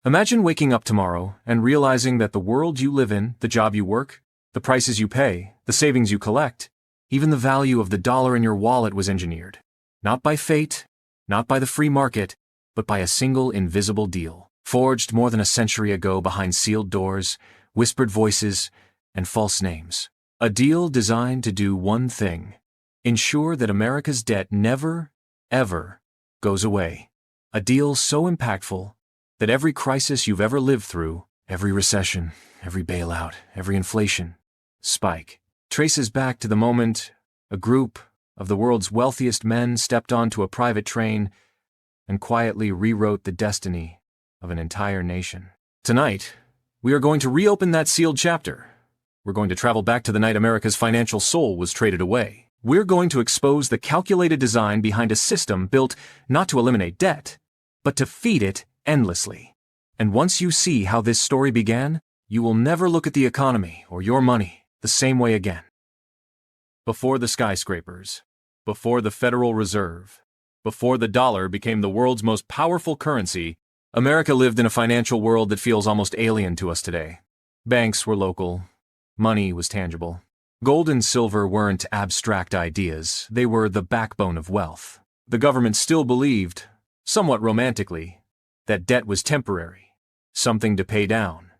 Imagine waking up tomorrow and realizing that the world you live in, the job you work, the prices you pay, the savings you collect, even the value of the dollar in your wallet was engineered. Not by fate, not by the free market, but by a single invisible deal, forged more than a century ago behind sealed doors, whispered voices, and false names. A deal designed to do one thing: ensure that America's debt never, ever goes away. A deal so impactful that every crisis you've ever lived through, every recession, every bailout, every inflation spike, traces back to the moment a group of the world's wealthiest men stepped onto a private train and quietly rewrote the destiny of an entire nation. Tonight, we are going to reopen that sealed chapter. We're going to travel back to the night America's financial soul was traded away. We're going to expose the calculated design behind a system built not to eliminate debt, but to feed it endlessly. And once you see how this story began, you will never look at the economy or your money the same way again. Before the skyscrapers, before the Federal Reserve, before the dollar became the world's most powerful currency, America lived in a financial world that feels almost alien to us today. Banks were local. Money was tangible. Gold and silver weren't abstract ideas. They were the backbone of wealth. The government still believed, somewhat romantically, that debt was temporary, something to pay down,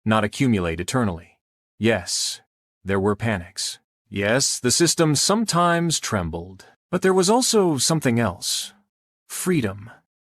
not accumulate eternally. Yes, there were panics. Yes, the system sometimes trembled. But there was also something else. Freedom.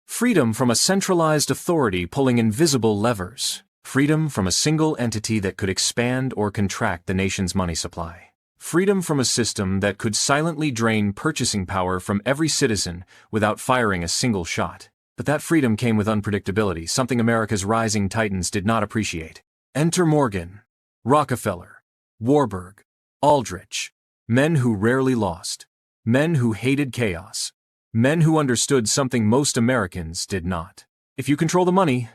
Freedom from a centralized authority pulling invisible levers. Freedom from a single entity that could expand or contract the nation's money supply. Freedom from a system that could silently drain purchasing power from every citizen without firing a single shot. But that freedom came with unpredictability, something America's rising titans did not appreciate. Enter Morgan, Rockefeller, Warburg, Aldrich, men who rarely lost, men who hated chaos, men who understood something most Americans did not. If you control the money,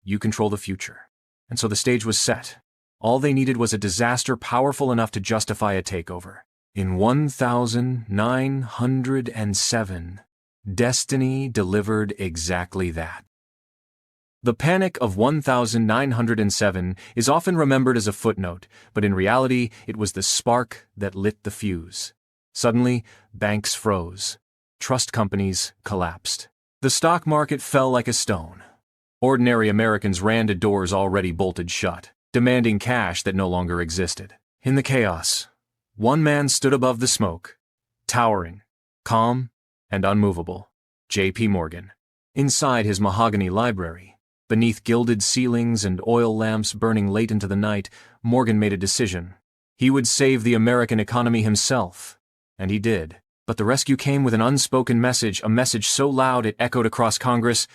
you control the future. And so the stage was set. All they needed was a disaster powerful enough to justify a takeover. In 1907, destiny delivered exactly that. The Panic of 1907 is often remembered as a footnote, but in reality, it was the spark that lit the fuse. Suddenly, banks froze. Trust companies collapsed. The stock market fell like a stone. Ordinary Americans ran to doors already bolted shut, demanding cash that no longer existed. In the chaos, one man stood above the smoke, towering, calm, and unmovable. J.P. Morgan. Inside his mahogany library, beneath gilded ceilings and oil lamps burning late into the night, Morgan made a decision. He would save the American economy himself. And he did. But the rescue came with an unspoken message, a message so loud it echoed across Congress.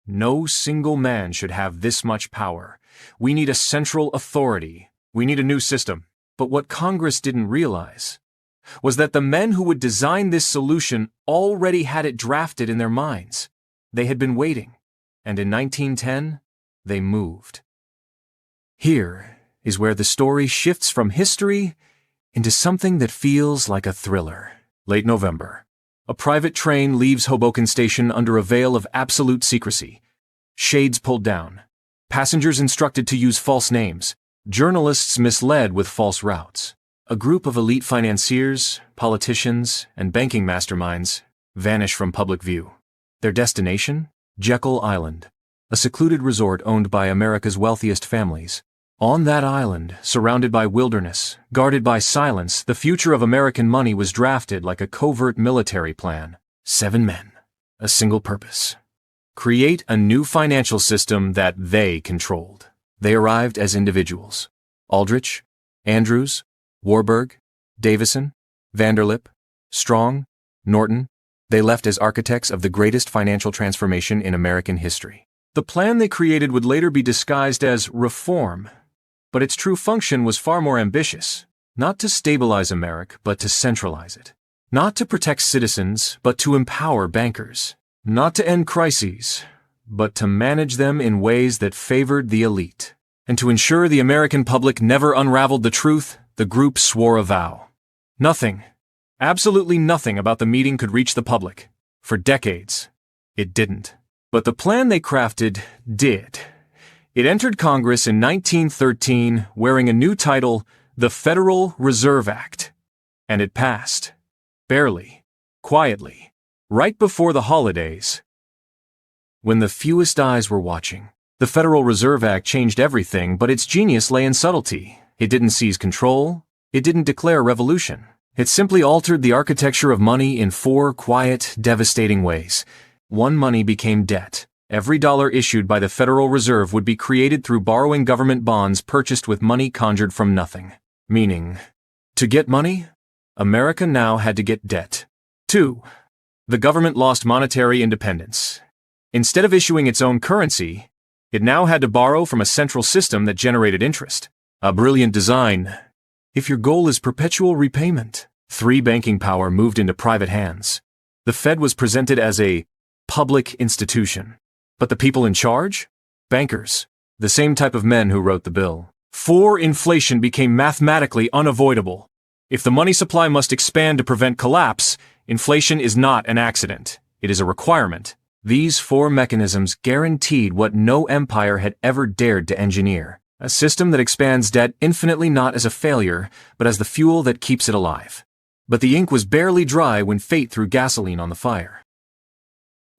No single man should have this much power. We need a central authority. We need a new system. But what Congress didn't realize was that the men who would design this solution already had it drafted in their minds. They had been waiting. And in 1910, they moved. Here is where the story shifts from history into something that feels like a thriller. Late November. A private train leaves Hoboken Station under a veil of absolute secrecy. Shades pulled down. Passengers instructed to use false names. Journalists misled with false routes. A group of elite financiers, politicians, and banking masterminds vanish from public view. Their destination? Jekyll Island, a secluded resort owned by America's wealthiest families. On that island, surrounded by wilderness, guarded by silence, the future of American money was drafted like a covert military plan. 7 men, a single purpose: create a new financial system that they controlled. They arrived as individuals: Aldrich, Andrews, Warburg, Davison, Vanderlip, Strong, Norton. They left as architects of the greatest financial transformation in American history. The plan they created would later be disguised as reform, but its true function was far more ambitious. Not to stabilize America, but to centralize it. Not to protect citizens, but to empower bankers. Not to end crises, but to manage them in ways that favored the elite. And to ensure the American public never unraveled the truth, the group swore a vow. Nothing, absolutely nothing about the meeting could reach the public. For decades, it didn't. But the plan they crafted did. It entered Congress in 1913 wearing a new title, the Federal Reserve Act. And it passed. Barely. Quietly. Right before the holidays. When the fewest eyes were watching, the Federal Reserve Act changed everything, but its genius lay in subtlety. It didn't seize control. It didn't declare revolution. It simply altered the architecture of money in 4 quiet, devastating ways. 1. Money became debt. Every dollar issued by the Federal Reserve would be created through borrowing government bonds purchased with money conjured from nothing. Meaning, to get money, America now had to get debt. 2. The government lost monetary independence. Instead of issuing its own currency, it now had to borrow from a central system that generated interest. A brilliant design. If your goal is perpetual repayment. 3. Banking power moved into private hands. The Fed was presented as a public institution. But the people in charge? Bankers. The same type of men who wrote the bill. 4. Inflation became mathematically unavoidable. If the money supply must expand to prevent collapse, inflation is not an accident. It is a requirement. These 4 mechanisms guaranteed what no empire had ever dared to engineer. A system that expands debt infinitely not as a failure, but as the fuel that keeps it alive. But the ink was barely dry when fate threw gasoline on the fire.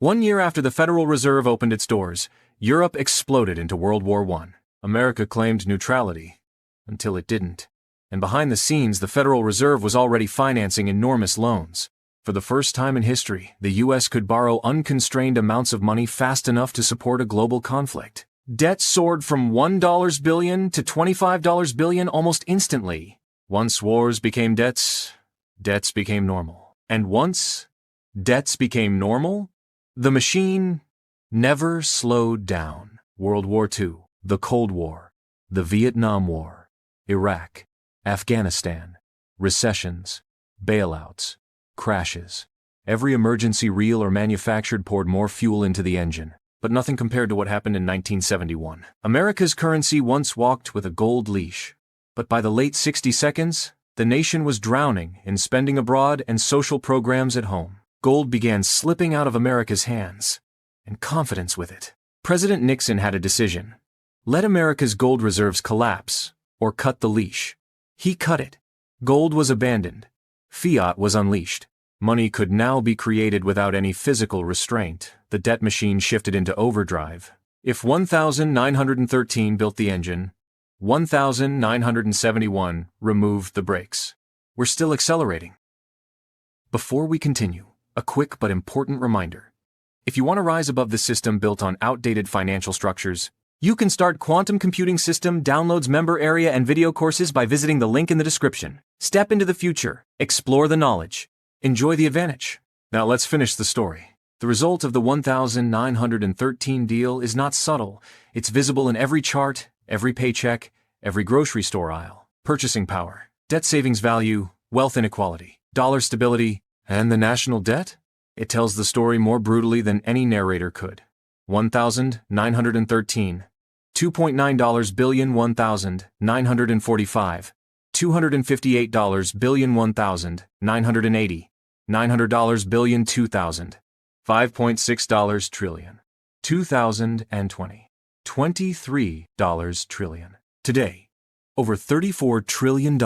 1 year after the Federal Reserve opened its doors, Europe exploded into World War I. America claimed neutrality. Until it didn't. And behind the scenes, the Federal Reserve was already financing enormous loans. For the first time in history, the U.S. could borrow unconstrained amounts of money fast enough to support a global conflict. Debt soared from $1 billion to $25 billion almost instantly. Once wars became debts, debts became normal. And once debts became normal, the machine never slowed down. World War II, the Cold War, the Vietnam War, Iraq, Afghanistan, recessions, bailouts, crashes. Every emergency real or manufactured poured more fuel into the engine, but nothing compared to what happened in 1971. America's currency once walked with a gold leash, but by the late 60 seconds, the nation was drowning in spending abroad and social programs at home. Gold began slipping out of America's hands, and confidence with it. President Nixon had a decision. Let America's gold reserves collapse, or cut the leash. He cut it. Gold was abandoned. Fiat was unleashed. Money could now be created without any physical restraint. The debt machine shifted into overdrive. If 1913 built the engine, 1971 removed the brakes. We're still accelerating. Before we continue, a quick but important reminder. If you want to rise above the system built on outdated financial structures, you can start Quantum Computing System Downloads member area and video courses by visiting the link in the description. Step into the future, explore the knowledge, enjoy the advantage. Now let's finish the story. The result of the 1913 deal is not subtle. It's visible in every chart, every paycheck, every grocery store aisle. Purchasing power, debt savings value, wealth inequality, dollar stability, and the national debt? It tells the story more brutally than any narrator could. 1913. $2.9 billion 1,945. $258 billion 1,980. $900 billion 2,000. $5.6 trillion. 2020. $23 trillion. Today, over $34 trillion.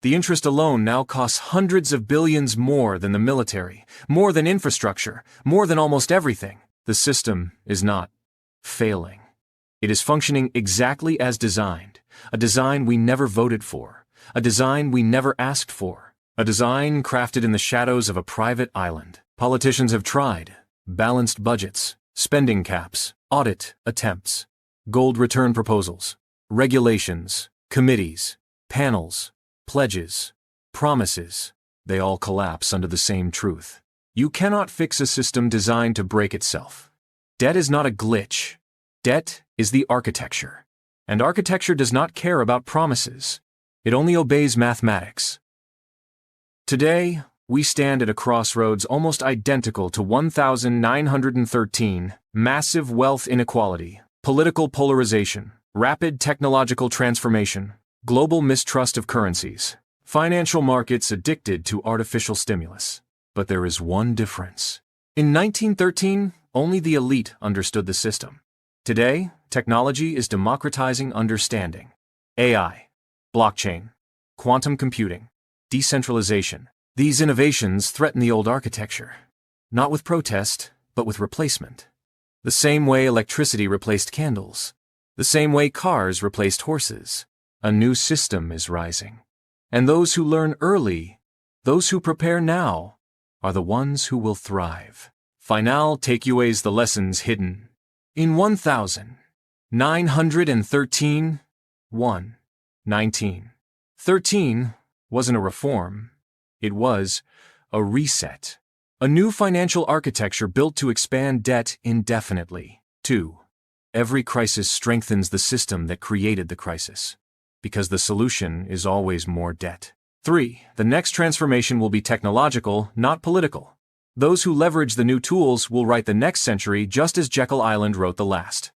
The interest alone now costs hundreds of billions more than the military, more than infrastructure, more than almost everything. The system is not failing. It is functioning exactly as designed, a design we never voted for, a design we never asked for, a design crafted in the shadows of a private island. Politicians have tried, balanced budgets, spending caps, audit attempts, gold return proposals, regulations, committees, panels, pledges, promises. They all collapse under the same truth. You cannot fix a system designed to break itself. Debt is not a glitch. Debt is the architecture. And architecture does not care about promises. It only obeys mathematics. Today, we stand at a crossroads almost identical to 1913, massive wealth inequality, political polarization, rapid technological transformation, global mistrust of currencies, financial markets addicted to artificial stimulus. But there is one difference. In 1913, only the elite understood the system. Today, Technology is democratizing understanding. AI, blockchain, quantum computing, decentralization. These innovations threaten the old architecture, not with protest, but with replacement. The same way electricity replaced candles, the same way cars replaced horses, a new system is rising. And those who learn early, those who prepare now, are the ones who will thrive. Final takeaways: the lessons hidden in 1913. 1. 1913 wasn't a reform, it was a reset. A new financial architecture built to expand debt indefinitely. 2. Every crisis strengthens the system that created the crisis, because the solution is always more debt. 3. The next transformation will be technological, not political. Those who leverage the new tools will write the next century just as Jekyll Island wrote the last.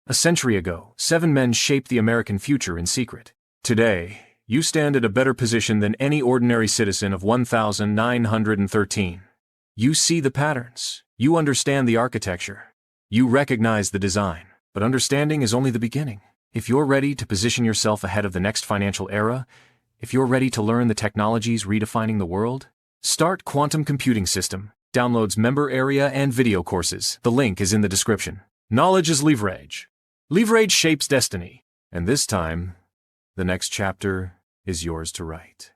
A century ago, 7 men shaped the American future in secret. Today, you stand at a better position than any ordinary citizen of 1913. You see the patterns, you understand the architecture, you recognize the design, but understanding is only the beginning. If you're ready to position yourself ahead of the next financial era, if you're ready to learn the technologies redefining the world, start Quantum Computing System. Downloads member area and video courses. The link is in the description. Knowledge is leverage. Leverage shapes destiny. And this time, the next chapter is yours to write.